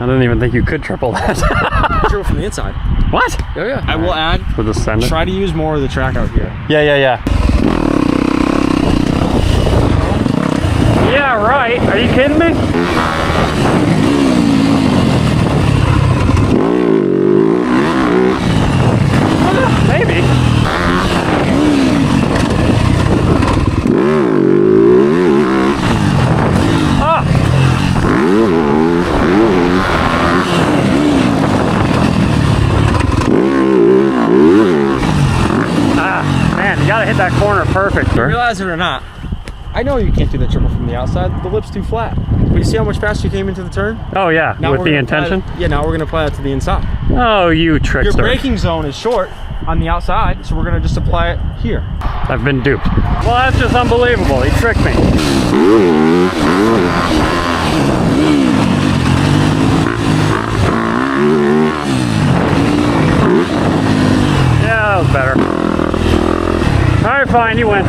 didn't even think you could triple that. Triple from the inside. What? Oh yeah. I will add. We'll just send it. Try to use more of the track out here. Yeah. Yeah, right. Are you kidding me? Maybe. Ah. Man, you gotta hit that corner perfect, You realize it or not, I know you can't do the triple from the outside. The lip's too flat. But you see how much faster you came into the turn? Oh yeah, now with the intention? Now we're gonna apply that to the inside. Oh, you trickster. Your braking zone is short on the outside, so we're gonna just apply it here. I've been duped. Well, that's just unbelievable. He tricked me. Yeah, that was better. All right, fine, you win.